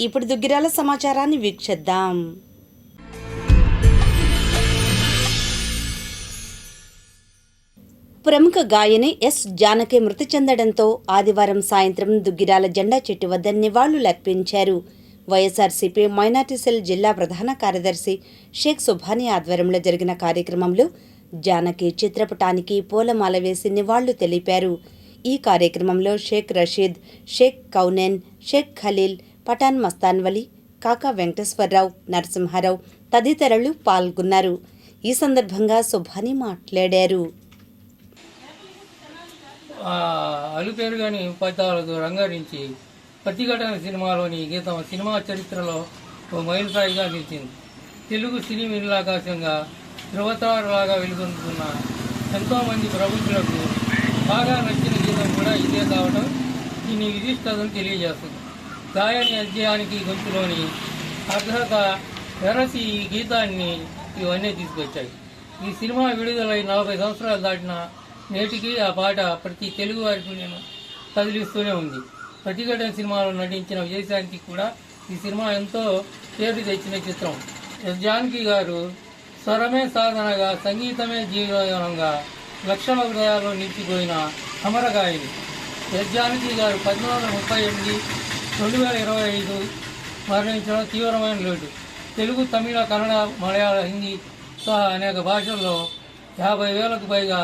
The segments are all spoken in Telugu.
ఇప్పుడు దుగ్గిరాల సమాచారాన్ని వీక్షిద్దాం. ప్రముఖ గాయని ఎస్ జానకి మృతి చెందడంతో ఆదివారం సాయంత్రం దుగ్గిరాల జెండా చెట్టు వద్ద నివాళులర్పించారు. వైఎస్ఆర్సీపీ మైనార్టీ సెల్ జిల్లా ప్రధాన కార్యదర్శి షేక్ సుభానీ ఆధ్వర్యంలో జరిగిన కార్యక్రమంలో జానకి చిత్రపటానికి పూలమాల వేసి నివాళులు తెలిపారు. ఈ కార్యక్రమంలో షేక్ రషీద్, షేక్ కౌనేన్, షేక్ ఖలీల్, పఠాన్ మస్తాన్వలి, కాకా వెంకటేశ్వరరావు, నరసింహారావు తదితరులు పాల్గొన్నారు. ఈ సందర్భంగా సుభానీ మాట్లాడారు. అలుపేరుగాని ఉపాధ్యాయులతో రంగారించి ప్రతిఘటన సినిమాలోని గీతం సినిమా చరిత్రలో ఓ మైలురాయిగా నిలిచింది. తెలుగు సినీ వినలాకాశంగా ధృవతారలాగా వెలుగొందుతున్న ఎంతోమంది ప్రముఖులకు బాగా నచ్చిన గీతం కూడా ఇదే కావడం దీని విశిష్టతను తెలియజేస్తుంది. గాయని అధ్యాయానికి గొంతులోని అర్హత వెరసి ఈ గీతాన్ని ఇవన్నీ తీసుకొచ్చాయి. ఈ సినిమా విడుదలై 40 సంవత్సరాలు దాటిన నేటికి ఆ పాట ప్రతి తెలుగు వారికి నేను కదిలిస్తూనే ఉంది. ప్రతిఘటన సినిమాలో నటించిన విజయశాంతి కూడా ఈ సినిమా ఎంతో పేరు తెచ్చిన చిత్రం. ఎస్ జానకి గారు స్వరమే సాధనగా, సంగీతమే జీవనంగా లక్షల హృదయాల్లో నిలిచిపోయిన అమరగాయని. ఎస్ జానకి గారు 1938, 2025 మరణించడం తీవ్రమైన లోటు. తెలుగు, తమిళ, కన్నడ, మలయాళ, హిందీ సహా అనేక భాషల్లో 50,000కు పైగా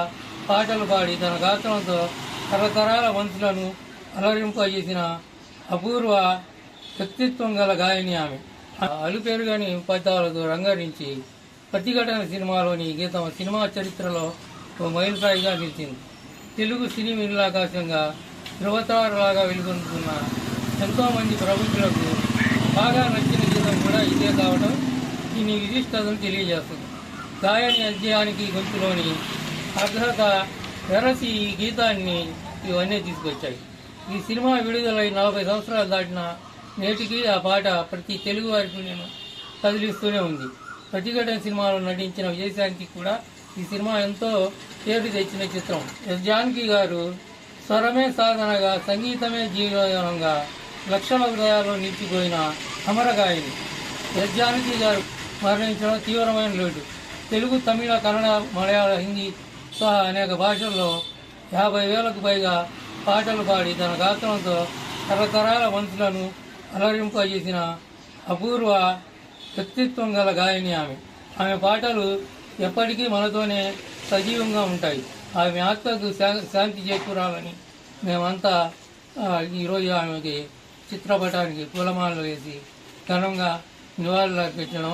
పాటలు పాడి తన గాత్రంతో తరతరాల మనసులను అలరింపజేసిన అపూర్వ వ్యక్తిత్వం గల గాయని ఆమె. అలుపేరుగాని ఉపాధ్యాయులతో రంగారించి ప్రతిఘటన సినిమాలోని గీతం సినిమా చరిత్రలో ఓ మైలురాయిగా నిలిచింది. తెలుగు సినీ వినలాకాశంగా ధృవతారలాగా వెలుగొందుతున్న ఎంతోమంది ప్రముఖులకు బాగా నచ్చిన గీతం కూడా ఇదే కావడం దీని విశిష్టతను తెలియజేస్తుంది. గాయని అధ్యాయానికి గొంతులోని అర్హత వెరసి ఈ గీతాన్ని ఇవన్నీ తీసుకొచ్చాయి. ఈ సినిమా విడుదలై 40 సంవత్సరాలు దాటిన నేటికి ఆ పాట ప్రతి తెలుగు వారికి నేను కదిలిస్తూనే ఉంది. ప్రతిఘటన సినిమాలో నటించిన విజయశాంతి కూడా ఈ సినిమా ఎంతో పేరు తెచ్చిన చిత్రం. ఎస్ జానకి గారు స్వరమే సాధనగా, సంగీతమే జీవనంగా లక్షల హృదయాల్లో నిలిచిపోయిన అమరగాయని. ఎస్ జానకి గారు మరణించడం తీవ్రమైన లోటు. తెలుగు, తమిళ, కన్నడ, మలయాళ, హిందీ సహా అనేక భాషల్లో 50,000కు పైగా పాటలు పాడి తన గాత్రంతో తరతరాల మనసులను అలరింపజేసిన అపూర్వ వ్యక్తిత్వం గల గాయని ఆమె. ఆమె పాటలు ఎప్పటికీ మనతోనే సజీవంగా ఉంటాయి. ఆమె ఆత్మకు శాంతి చేకూరాలని మేమంతా ఈరోజు ఆమెకి చిత్రపటానికి పూలమాలలు వేసి ఘనంగా నివాళులు అర్పించడం